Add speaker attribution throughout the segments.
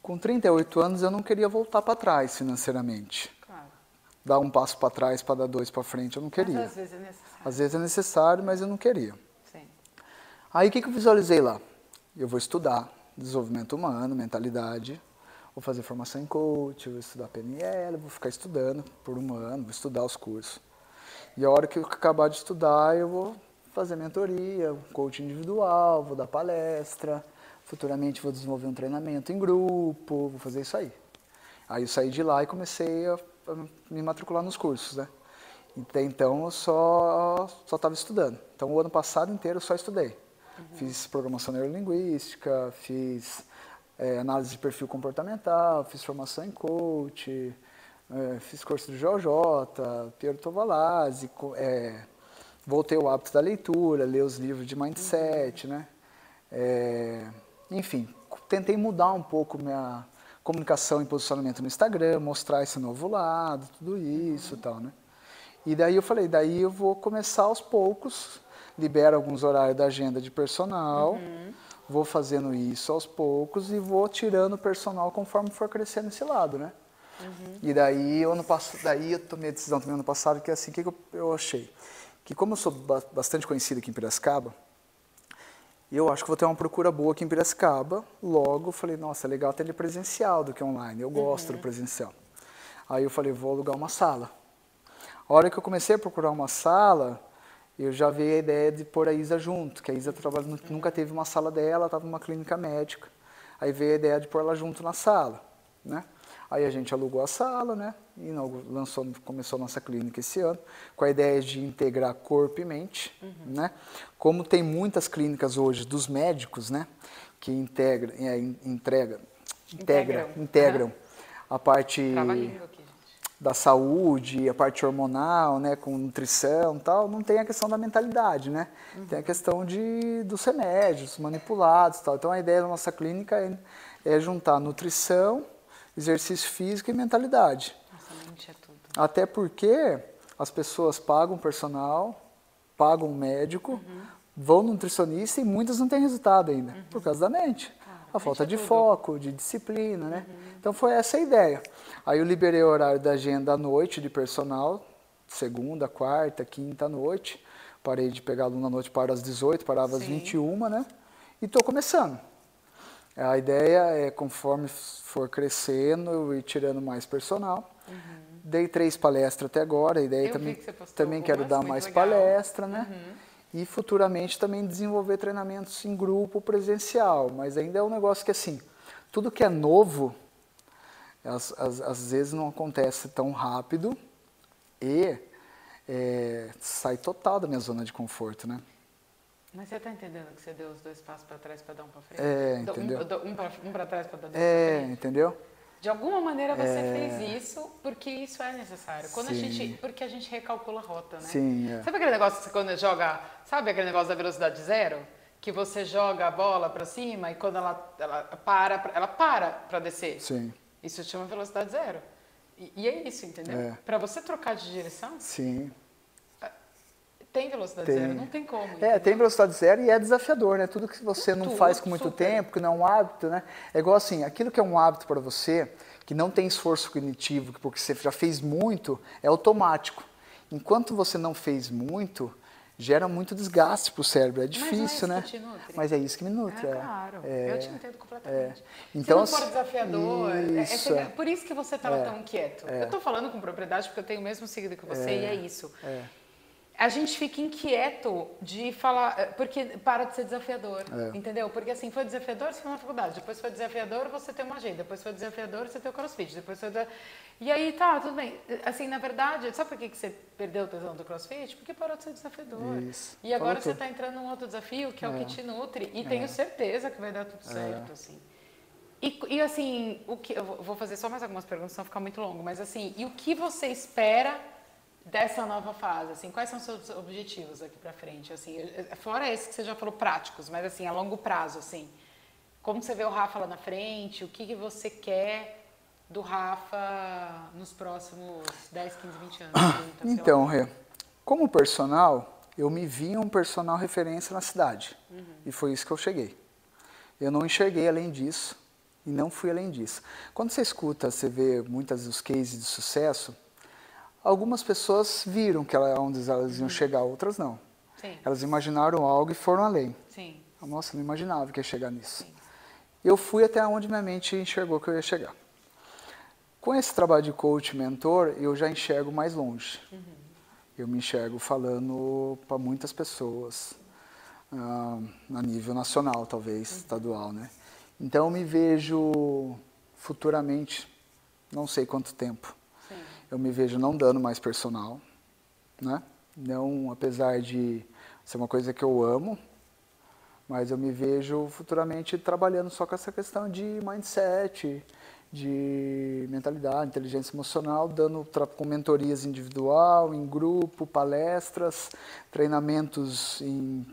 Speaker 1: Com 38 anos eu não queria voltar para trás financeiramente.
Speaker 2: Claro.
Speaker 1: Dar um passo para trás para dar dois para frente, eu não queria.
Speaker 2: Mas às vezes é necessário.
Speaker 1: Às vezes é necessário, mas eu não queria.
Speaker 2: Sim.
Speaker 1: Aí o que eu visualizei lá? Eu vou estudar desenvolvimento humano, mentalidade, vou fazer formação em coach, vou estudar PNL, vou ficar estudando por um ano, vou estudar os cursos. E a hora que eu acabar de estudar, eu vou fazer mentoria, coach individual, vou dar palestra, futuramente vou desenvolver um treinamento em grupo, vou fazer isso aí. Aí eu saí de lá e comecei a me matricular nos cursos, né? Até então eu só estava estudando. Então o ano passado inteiro eu só estudei. Fiz programação neurolinguística, fiz análise de perfil comportamental, fiz formação em coach, fiz curso do JJ, Piero Tovalazzi, voltei ao hábito da leitura, ler os livros de mindset, né? Enfim, tentei mudar um pouco minha comunicação e posicionamento no Instagram, mostrar esse novo lado, tudo isso e tal, né? E daí eu falei, daí eu vou começar aos poucos, libero alguns horários da agenda de personal, vou fazendo isso aos poucos e vou tirando o personal conforme for crescendo esse lado, né? E daí eu tomei a decisão também ano passado, que é assim, o que eu achei? Que como eu sou bastante conhecido aqui em Piracicaba, eu acho que vou ter uma procura boa aqui em Piracicaba, logo falei, nossa, é legal ter ele presencial do que online, eu gosto do presencial. Aí eu falei, vou alugar uma sala. A hora que eu comecei a procurar uma sala, eu já veio a ideia de pôr a Isa junto, que a Isa nunca teve uma sala dela, estava numa clínica médica. Aí veio a ideia de pôr ela junto na sala, né? Aí a gente alugou a sala, né? E começou a nossa clínica esse ano, com a ideia de integrar corpo e mente, né? Como tem muitas clínicas hoje dos médicos, né? Que integram a parte da saúde, a parte hormonal, né, com nutrição e tal, não tem a questão da mentalidade, né? Tem a questão dos remédios manipulados e tal. Então a ideia da nossa clínica é juntar nutrição, exercício físico e mentalidade.
Speaker 2: Nossa, mente é tudo.
Speaker 1: Até porque as pessoas pagam personal, pagam médico, vão no nutricionista e muitas não têm resultado ainda, por causa da mente. A falta de foco, de disciplina, né? Então foi essa a ideia. Aí eu liberei o horário da agenda à noite de personal, segunda, quarta, quinta à noite. Parei de pegar aluno à noite para às 18, parava às 21, né? E estou começando. A ideia é, conforme for crescendo, eu ir tirando mais personal. Dei 3 palestras até agora, a ideia também quero dar mais palestra, né? E futuramente também desenvolver treinamentos em grupo presencial, mas ainda é um negócio que assim, tudo que é novo, às vezes não acontece tão rápido e sai total da minha zona de conforto, né?
Speaker 2: Mas você está entendendo que você deu os 2 passos para trás para dar um para frente?
Speaker 1: Entendeu?
Speaker 2: Um para trás para dar 2 para frente?
Speaker 1: Entendeu?
Speaker 2: De alguma maneira você fez isso porque isso é necessário. Porque a gente recalcula a rota, né?
Speaker 1: Sim,
Speaker 2: Sabe aquele negócio que quando joga, sabe aquele negócio da velocidade zero? Que você joga a bola para cima e quando ela para para descer.
Speaker 1: Sim.
Speaker 2: Isso se chama velocidade zero. E é isso, entendeu? Para você trocar de direção,
Speaker 1: sim.
Speaker 2: tem velocidade zero, não tem como.
Speaker 1: Tem velocidade zero e é desafiador, né? Tudo que você não faz com muito tempo, que não é um hábito, né? É igual assim, aquilo que é um hábito para você, que não tem esforço cognitivo, porque você já fez muito, é automático. Enquanto você não fez muito, gera muito desgaste para o cérebro, é difícil, né? Mas é isso que me nutre.
Speaker 2: Claro, eu te entendo completamente.
Speaker 1: Então,
Speaker 2: se não for desafiador, por isso que você estava tão quieto. Eu estou falando com propriedade porque eu tenho o mesmo signo que você e é isso. A gente fica inquieto de falar, porque para de ser desafiador, entendeu? Porque assim, foi desafiador você foi na faculdade, depois foi desafiador você tem uma agenda, depois foi desafiador você tem o crossfit, depois foi... E aí tá, tudo bem. Assim, na verdade, sabe por que você perdeu o tesão do crossfit? Porque parou de ser desafiador.
Speaker 1: Isso.
Speaker 2: E agora você está entrando num outro desafio, que é o que te nutre, e tenho certeza que vai dar tudo certo, assim. E assim, eu vou fazer só mais algumas perguntas, senão ficar muito longo, mas assim, e o que você espera dessa nova fase, assim, quais são os seus objetivos aqui para frente, assim, fora esses que você já falou práticos, mas assim, a longo prazo, assim, como você vê o Rafa lá na frente, o que você quer do Rafa nos próximos 10, 15, 20 anos?
Speaker 1: Então, Rê, como personal, eu me vi um personal referência na cidade, e foi isso que eu cheguei. Eu não enxerguei além disso, E não fui além disso. Quando você escuta, você vê muitas dos cases de sucesso, algumas pessoas viram que onde elas iam chegar, outras não.
Speaker 2: Sim.
Speaker 1: Elas imaginaram algo e foram além.
Speaker 2: Sim.
Speaker 1: Nossa, não imaginava que ia chegar nisso.
Speaker 2: Sim.
Speaker 1: Eu fui até onde minha mente enxergou que eu ia chegar. Com esse trabalho de coach, mentor, eu já enxergo mais longe. Eu me enxergo falando para muitas pessoas, a nível nacional, talvez, estadual, né? Então, eu me vejo futuramente, não sei quanto tempo,
Speaker 2: Sim.
Speaker 1: eu me vejo não dando mais personal, né? Não, apesar de ser uma coisa que eu amo, mas eu me vejo futuramente trabalhando só com essa questão de mindset, de mentalidade, inteligência emocional, dando com mentorias individual, em grupo, palestras, treinamentos em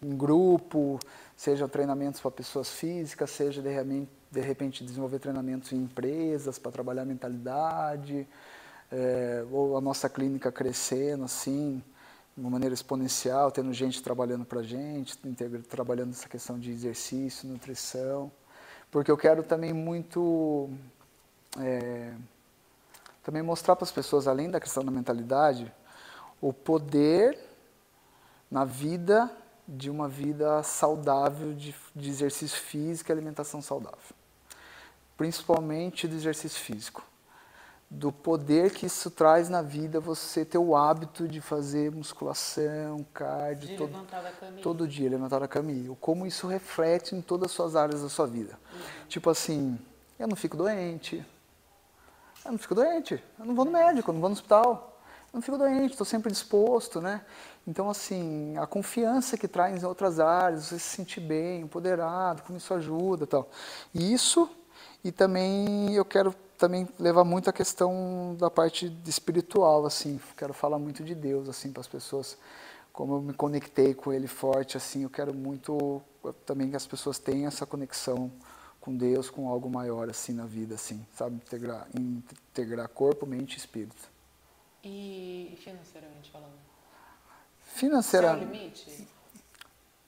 Speaker 1: grupo, seja treinamentos para pessoas físicas, seja de repente desenvolver treinamentos em empresas para trabalhar a mentalidade, ou a nossa clínica crescendo assim, de uma maneira exponencial, tendo gente trabalhando para a gente, trabalhando essa questão de exercício, nutrição, porque eu quero também muito também mostrar para as pessoas, além da questão da mentalidade, o poder na vida de uma vida saudável, de exercício físico e alimentação saudável. Principalmente do exercício físico. Do poder que isso traz na vida, você ter o hábito de fazer musculação, cardio, todo dia, levantar da cama e ir. Como isso reflete em todas as suas áreas da sua vida. Tipo assim, eu não fico doente, eu não vou no médico, eu não vou no hospital, eu não fico doente, estou sempre disposto, né? Então, assim, a confiança que traz em outras áreas, você se sentir bem, empoderado, como isso ajuda e tal. Isso, e também eu quero também levar muito a questão da parte espiritual, assim, quero falar muito de Deus, assim, para as pessoas, como eu me conectei com Ele forte, assim, eu quero muito também que as pessoas tenham essa conexão com Deus, com algo maior, assim, na vida, assim, sabe, integrar corpo, mente e espírito.
Speaker 2: E financeiramente falando?
Speaker 1: Financeiramente...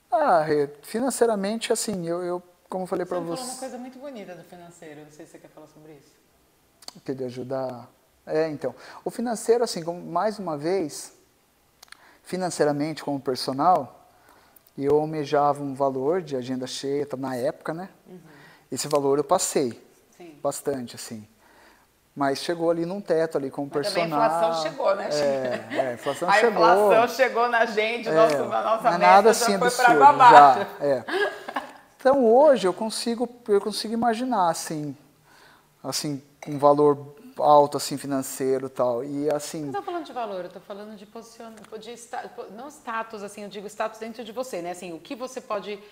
Speaker 2: Qual é o limite?
Speaker 1: Financeiramente, assim, eu como eu falei para você...
Speaker 2: Você falou uma coisa muito bonita do financeiro, não sei se você quer falar sobre isso.
Speaker 1: Que de ajudar... então, o financeiro, assim, mais uma vez, financeiramente, como personal, eu almejava um valor de agenda cheia, na época, né? Esse valor eu passei, bastante, assim. Mas chegou ali num teto, ali, como personal.
Speaker 2: Também a inflação chegou, né?
Speaker 1: A inflação chegou.
Speaker 2: A inflação chegou na gente, na nossa meta
Speaker 1: nada
Speaker 2: já
Speaker 1: assim
Speaker 2: foi
Speaker 1: absurdo,
Speaker 2: para baixo.
Speaker 1: Então, hoje, eu consigo imaginar, assim, um valor alto, assim, financeiro e tal. E, assim...
Speaker 2: Eu não estou falando de valor, eu estou falando de posicionamento, não status, assim, eu digo status dentro de você, né? Assim, o que você pode...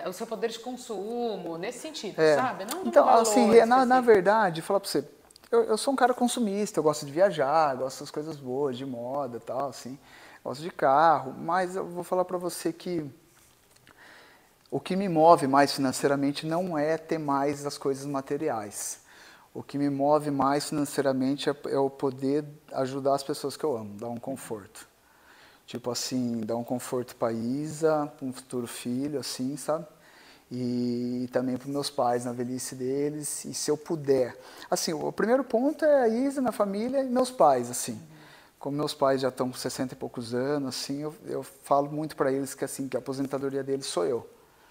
Speaker 2: o seu poder de consumo, nesse sentido, sabe? Não
Speaker 1: então,
Speaker 2: valor
Speaker 1: assim, na verdade, falar para você, eu sou um cara consumista, eu gosto de viajar, gosto das coisas boas, de moda e tal, assim, gosto de carro, mas eu vou falar para você que o que me move mais financeiramente não é ter mais as coisas materiais. O que me move mais financeiramente é o poder ajudar as pessoas que eu amo, dar um conforto. Tipo assim, dar um conforto para a Isa, para um futuro filho, assim, sabe? E também para os meus pais, na velhice deles, e se eu puder. Assim, o primeiro ponto é a Isa, minha família e meus pais, assim. Como meus pais já estão com 60 e poucos anos, assim, eu falo muito para eles que, assim, que a aposentadoria deles sou eu.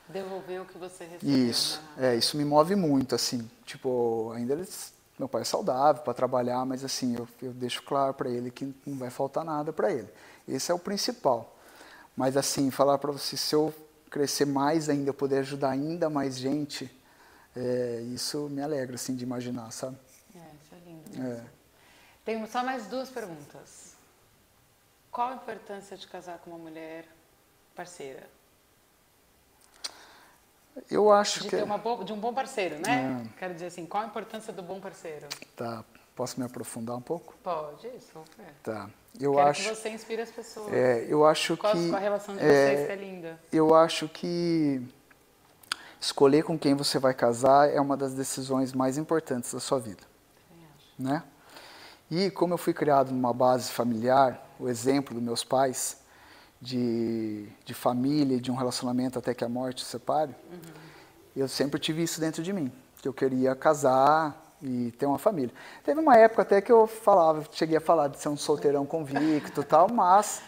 Speaker 2: Devolver o que você recebeu.
Speaker 1: Isso, isso me move muito, assim, tipo, ainda meu pai é saudável para trabalhar, mas assim, eu deixo claro para ele que não vai faltar nada para ele. Esse é o principal. Mas assim, falar para você, se eu crescer mais ainda, eu poder ajudar ainda mais gente, isso me alegra, assim, de imaginar, sabe?
Speaker 2: Isso é lindo mesmo. Tenho só mais 2 perguntas. Qual a importância de casar com uma mulher parceira?
Speaker 1: Eu acho que...
Speaker 2: de um bom parceiro, né? Quero dizer assim, qual a importância do bom parceiro?
Speaker 1: Tá, posso me aprofundar um pouco?
Speaker 2: Pode, super.
Speaker 1: Tá.
Speaker 2: Quero que você inspire as pessoas.
Speaker 1: Eu acho
Speaker 2: qual a relação de vocês que é linda?
Speaker 1: Eu acho que escolher com quem você vai casar é uma das decisões mais importantes da sua vida. Né? E como eu fui criado numa base familiar, o exemplo dos meus pais, de família, de um relacionamento até que a morte os separe, Eu sempre tive isso dentro de mim, que eu queria casar e ter uma família. Teve uma época até que eu cheguei a falar de ser um solteirão convicto e tal, mas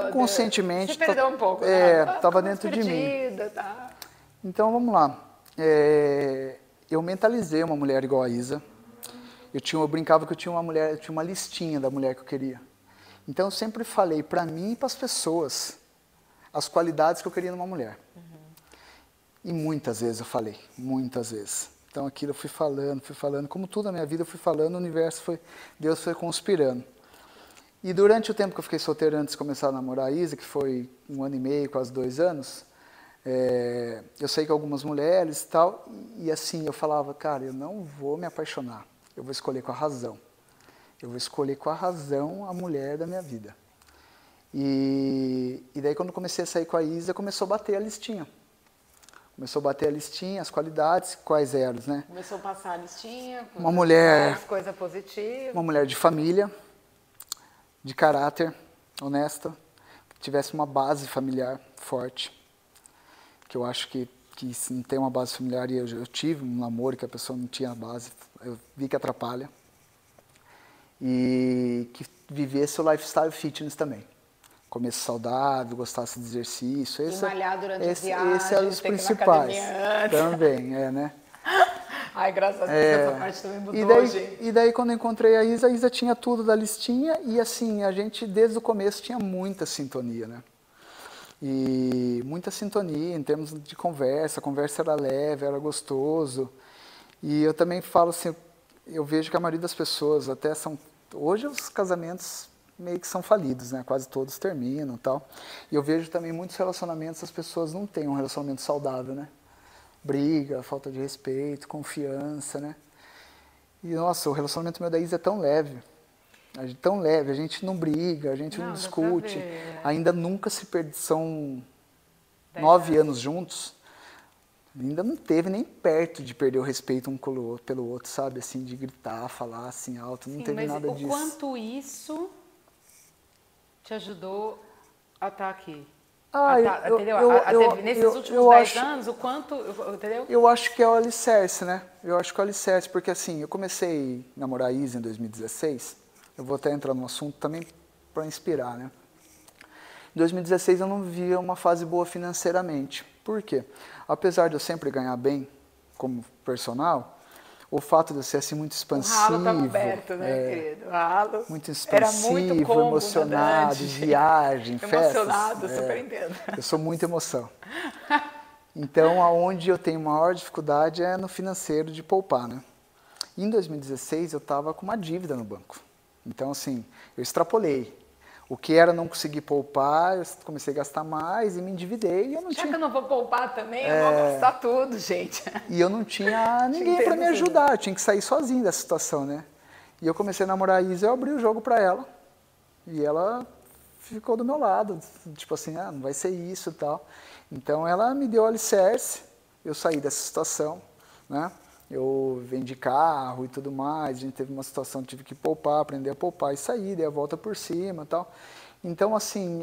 Speaker 1: inconscientemente...
Speaker 2: Se perdeu um pouco, né?
Speaker 1: Estava dentro de mim.
Speaker 2: Tá.
Speaker 1: Então, vamos lá. Eu mentalizei uma mulher igual a Isa. Eu brincava que eu tinha uma listinha da mulher que eu queria. Então, eu sempre falei para mim e para as pessoas as qualidades que eu queria numa mulher. E muitas vezes eu falei, muitas vezes. Então aquilo eu fui falando, como tudo na minha vida eu fui falando, Deus foi conspirando. E durante o tempo que eu fiquei solteiro antes de começar a namorar a Isa, que foi 1 ano e meio, quase 2 anos, eu saí com algumas mulheres e tal, e assim eu falava, cara, eu não vou me apaixonar, eu vou escolher com a razão. Eu vou escolher com a razão a mulher da minha vida. E daí quando eu comecei a sair com a Isa, começou a bater a listinha. Começou a bater a listinha, as qualidades, quais eram, né?
Speaker 2: Começou a passar a listinha,
Speaker 1: uma mulher,
Speaker 2: coisa positiva.
Speaker 1: Uma mulher de família, de caráter, honesta, que tivesse uma base familiar forte. Que eu acho que se não tem uma base familiar, e eu tive um namoro que a pessoa não tinha base, eu vi que atrapalha. E que vivesse o lifestyle fitness também. Comesse saudável, gostasse de exercício.
Speaker 2: E malhar durante a viagem,
Speaker 1: esse é os principais. Também, né?
Speaker 2: Ai, graças a Deus, essa parte também mudou, gente.
Speaker 1: E daí, quando eu encontrei a Isa tinha tudo da listinha e, assim, a gente, desde o começo, tinha muita sintonia, né? E muita sintonia em termos de conversa, a conversa era leve, era gostoso. E eu também falo assim, eu vejo que a maioria das pessoas até são... Hoje os casamentos meio que são falidos, né? Quase todos terminam e tal. E eu vejo também muitos relacionamentos, as pessoas não têm um relacionamento saudável, né? Briga, falta de respeito, confiança, né? E, nossa, o relacionamento meu da Isa é tão leve. Tão leve, a gente não briga, a gente não discute. Ainda nunca se perde, são 9 anos juntos. Ainda não teve nem perto de perder o respeito um pelo outro, sabe? Assim, de gritar, falar assim alto, não teve nada disso.
Speaker 2: Mas o quanto isso te ajudou a estar aqui? Entendeu? Nesses últimos 10 anos, o quanto, entendeu?
Speaker 1: Eu acho que é o alicerce, né? Eu acho que é o alicerce, porque assim, eu comecei a namorar a Isa em 2016, eu vou até entrar no assunto também para inspirar, né? Em 2016 eu não vivia uma fase boa financeiramente. Por quê? Apesar de eu sempre ganhar bem como personal, o fato de eu ser assim muito expansivo... O
Speaker 2: ralo estava aberto, né, querido? O ralo
Speaker 1: muito expansivo, era muito combo, emocionado, viagem, festas.
Speaker 2: Emocionado, super entendo.
Speaker 1: Eu sou muita emoção. Então, aonde eu tenho maior dificuldade é no financeiro de poupar, né? E em 2016 eu estava com uma dívida no banco. Então, assim, eu extrapolei. O que era não conseguir poupar, eu comecei a gastar mais e me endividei.
Speaker 2: Já que eu não vou poupar também, eu vou gastar tudo, gente.
Speaker 1: E eu não tinha ninguém para me ajudar, eu tinha que sair sozinho dessa situação, né? E eu comecei a namorar a Isa, eu abri o jogo para ela. E ela ficou do meu lado, tipo assim, não vai ser isso e tal. Então ela me deu o alicerce, eu saí dessa situação, né? Eu vendi carro e tudo mais, a gente teve uma situação que tive que poupar, aprender a poupar e sair, dei a volta por cima e tal. Então, assim,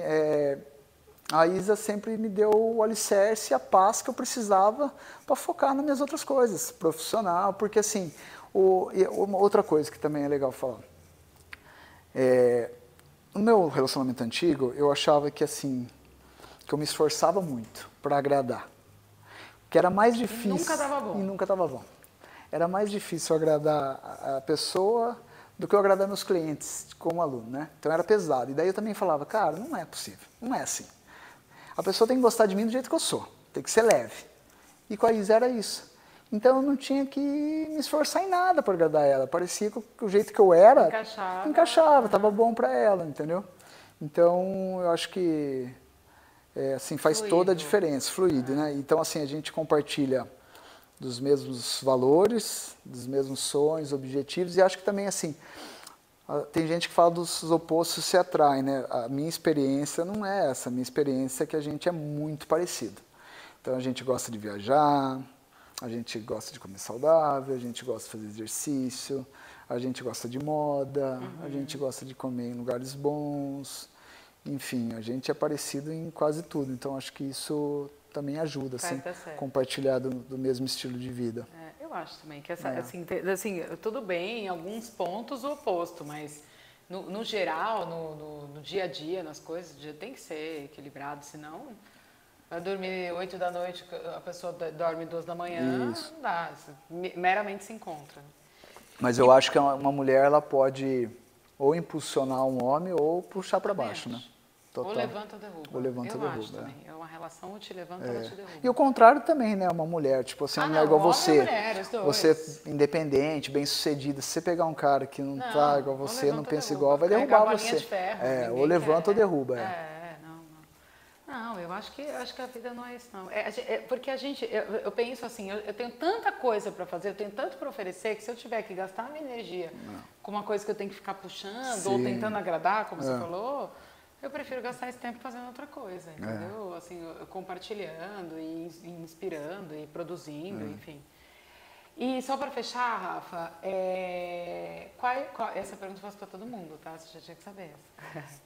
Speaker 1: a Isa sempre me deu o alicerce e a paz que eu precisava para focar nas minhas outras coisas, profissional, porque assim, uma outra coisa que também é legal falar. No meu relacionamento antigo, eu achava que assim, que eu me esforçava muito para agradar. Que era mais difícil.
Speaker 2: E nunca dava bom.
Speaker 1: E nunca dava bom. Era mais difícil agradar a pessoa do que eu agradar meus clientes como aluno, né? Então era pesado. E daí eu também falava, cara, não é possível, não é assim. A pessoa tem que gostar de mim do jeito que eu sou, tem que ser leve. E com a Isa era isso. Então eu não tinha que me esforçar em nada para agradar ela. Parecia que o jeito que eu era encaixava, estava bom para ela, entendeu? Então eu acho que assim, faz toda a diferença, fluido, né? Então assim, a gente compartilha dos mesmos valores, dos mesmos sonhos, objetivos, e acho que também, assim, tem gente que fala dos opostos se atraem, né? A minha experiência não é essa, a minha experiência é que a gente é muito parecido. Então, a gente gosta de viajar, a gente gosta de comer saudável, a gente gosta de fazer exercício, a gente gosta de moda, a gente gosta de comer em lugares bons, enfim, a gente é parecido em quase tudo, então acho que isso também ajuda, assim,
Speaker 2: Tá certo.
Speaker 1: compartilhar do mesmo estilo de vida.
Speaker 2: Eu acho também que assim, tudo bem, em alguns pontos o oposto, mas no geral, no dia a dia, nas coisas, o dia tem que ser equilibrado, senão vai dormir 8 da noite, a pessoa dorme 2 da manhã,
Speaker 1: Isso.
Speaker 2: não dá, meramente se encontra.
Speaker 1: Mas eu acho que uma mulher, ela pode ou impulsionar um homem ou puxar para baixo, né?
Speaker 2: Ou levanta ou derruba.
Speaker 1: Ou levanta ou derruba.
Speaker 2: Acho também. É uma relação, ou te levanta ou te derruba.
Speaker 1: E o contrário também, né? Uma mulher, tipo assim, uma mulher igual você.
Speaker 2: Mulher, os dois.
Speaker 1: Você independente, bem sucedida. Se você pegar um cara que não tá igual você, não pensa igual, vai derrubar você.
Speaker 2: De ferro,
Speaker 1: ou levanta ou derruba.
Speaker 2: Não, eu acho que a vida não é isso, não. Porque eu penso assim, eu tenho tanta coisa para fazer, eu tenho tanto para oferecer, que se eu tiver que gastar a minha energia com uma coisa que eu tenho que ficar puxando, ou tentando agradar, como você falou, eu prefiro gastar esse tempo fazendo outra coisa, entendeu? Assim, compartilhando, e inspirando, e produzindo, enfim. E só para fechar, Rafa, essa pergunta eu faço para todo mundo, tá? Você já tinha que saber essa.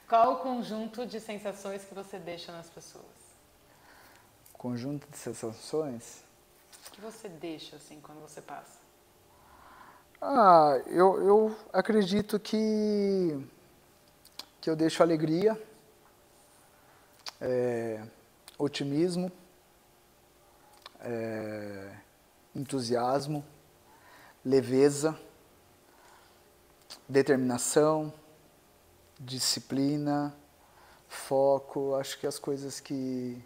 Speaker 2: Qual o conjunto de sensações que você deixa nas pessoas?
Speaker 1: Conjunto de sensações?
Speaker 2: O que você deixa, assim, quando você passa?
Speaker 1: Eu acredito que eu deixo alegria, otimismo, entusiasmo, leveza, determinação, disciplina, foco. Acho que as coisas que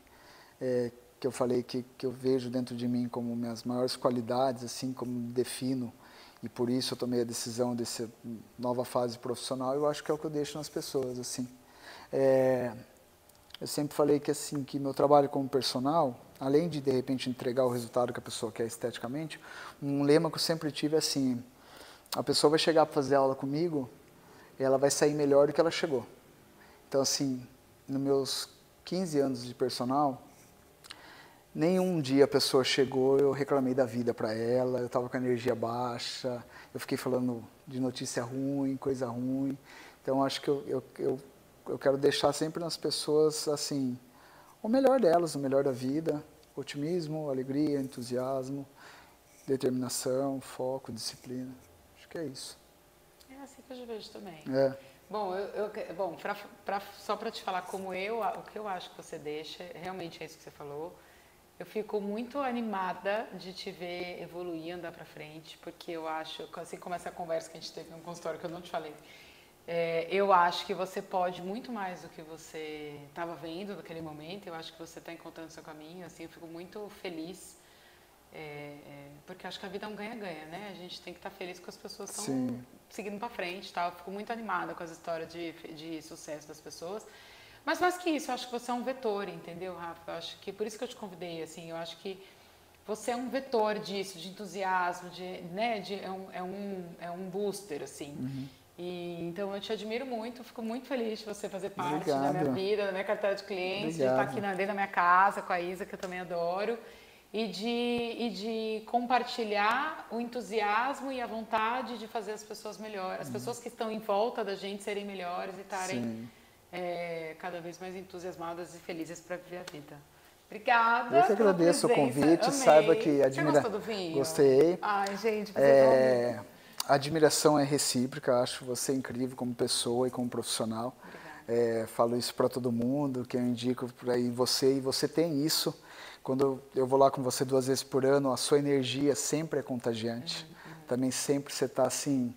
Speaker 1: eu falei que eu vejo dentro de mim como minhas maiores qualidades, assim como me defino, e por isso eu tomei a decisão dessa nova fase profissional, eu acho que é o que eu deixo nas pessoas, assim. Eu sempre falei que, assim, que meu trabalho como personal, além de repente entregar o resultado que a pessoa quer esteticamente, um lema que eu sempre tive é assim: a pessoa vai chegar para fazer aula comigo, ela vai sair melhor do que ela chegou. Então, assim, nos meus 15 anos de personal, nenhum dia a pessoa chegou, eu reclamei da vida para ela, eu estava com a energia baixa, eu fiquei falando de notícia ruim, coisa ruim. Então, acho que eu quero deixar sempre nas pessoas, assim, o melhor delas, o melhor da vida: otimismo, alegria, entusiasmo, determinação, foco, disciplina. Acho que é isso.
Speaker 2: É assim que eu vejo também.
Speaker 1: Bom,
Speaker 2: só para te falar o que eu acho que você deixa, realmente é isso que você falou. Eu fico muito animada de te ver evoluir, andar para frente, porque eu acho, assim como essa conversa que a gente teve no consultório, que eu não te falei, eu acho que você pode muito mais do que você estava vendo naquele momento. Eu acho que você está encontrando o seu caminho, assim, eu fico muito feliz. Porque acho que a vida é um ganha-ganha, né? A gente tem que estar feliz com as pessoas que estão seguindo para frente, tá? Eu fico muito animada com as histórias de sucesso das pessoas. Mas mais que isso, eu acho que você é um vetor, entendeu, Rafa? Eu acho que por isso que eu te convidei, assim, eu acho que você é um vetor disso, de entusiasmo, é um booster, assim. E, então eu te admiro muito, fico muito feliz de você fazer parte da minha vida, da minha carteira de clientes, de estar aqui dentro da minha casa com a Isa, que eu também adoro. E de compartilhar o entusiasmo e a vontade de fazer as pessoas melhores, as pessoas que estão em volta da gente serem melhores e estarem cada vez mais entusiasmadas e felizes para viver a vida. Obrigada.
Speaker 1: Eu que agradeço o convite.
Speaker 2: Amei.
Speaker 1: Saiba que
Speaker 2: Você gostou do vinho?
Speaker 1: Gostei.
Speaker 2: Ai, gente,
Speaker 1: a admiração é recíproca. Acho você incrível como pessoa e como profissional. Falo isso para todo mundo, que eu indico para você, e você tem isso. Quando eu vou lá com você 2 vezes por ano, a sua energia sempre é contagiante. Também sempre você está assim,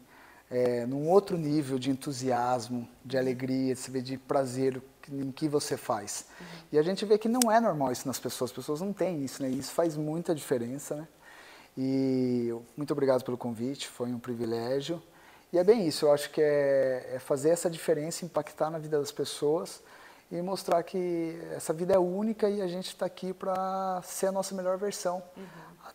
Speaker 1: num outro nível de entusiasmo, de alegria, de prazer em que você faz. E a gente vê que não é normal isso nas pessoas. As pessoas não têm isso, né? Isso faz muita diferença, né? E muito obrigado pelo convite, foi um privilégio. E é bem isso, eu acho que é fazer essa diferença, impactar na vida das pessoas e mostrar que essa vida é única e a gente está aqui para ser a nossa melhor versão.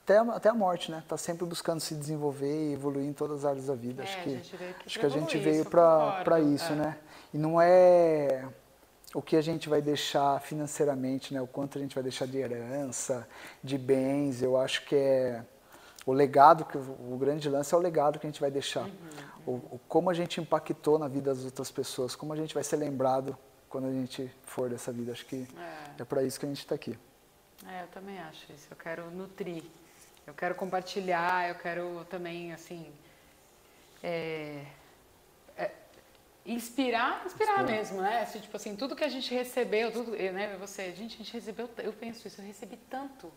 Speaker 1: Até a morte, né? Tá sempre buscando se desenvolver e evoluir em todas as áreas da vida. Acho que a gente veio para isso, né? E não é o que a gente vai deixar financeiramente, né? O quanto a gente vai deixar de herança, de bens. Eu acho que o legado, o grande lance é o legado que a gente vai deixar. Como a gente impactou na vida das outras pessoas, como a gente vai ser lembrado quando a gente for dessa vida. Acho que é para isso que a gente está aqui.
Speaker 2: Eu também acho isso. Eu quero nutrir, eu quero compartilhar, eu quero também, assim, inspirar mesmo, né? Assim, tipo assim, tudo que a gente recebeu, tudo, né? A gente recebeu, eu penso isso, eu recebi tanto.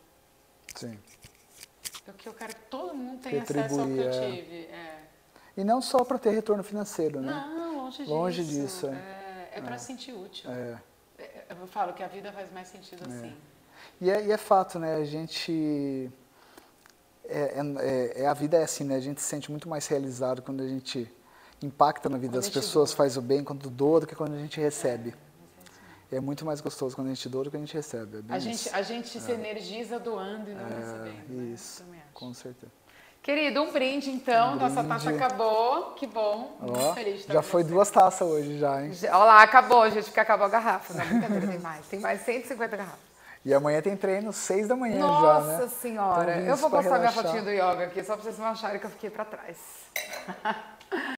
Speaker 1: Sim.
Speaker 2: Porque eu quero que todo mundo tenha acesso ao que eu tive.
Speaker 1: E não só para ter retorno financeiro, né?
Speaker 2: Não, longe disso. É para se sentir útil. Eu falo que a vida faz mais sentido assim.
Speaker 1: E é fato, né? A gente... a vida é assim, né? A gente se sente muito mais realizado quando a gente impacta na vida das pessoas, faz o bem quando doa do que quando a gente recebe. É muito mais gostoso quando a gente doa do que a gente recebe.
Speaker 2: A gente se energiza doando e não recebendo.
Speaker 1: Isso, com certeza.
Speaker 2: Querido, um brinde então. Nossa taça acabou. Que bom. Muito feliz de estar
Speaker 1: já foi 2 taças hoje já, hein?
Speaker 2: Olha lá, acabou, gente, porque acabou a garrafa. Não, brincadeira, tem mais. Tem mais 150 garrafas.
Speaker 1: E amanhã tem treino 6 da manhã
Speaker 2: Nossa
Speaker 1: já, né?
Speaker 2: Nossa Senhora. Eu vou postar minha fotinha do yoga aqui, só pra vocês não acharem que eu fiquei pra trás.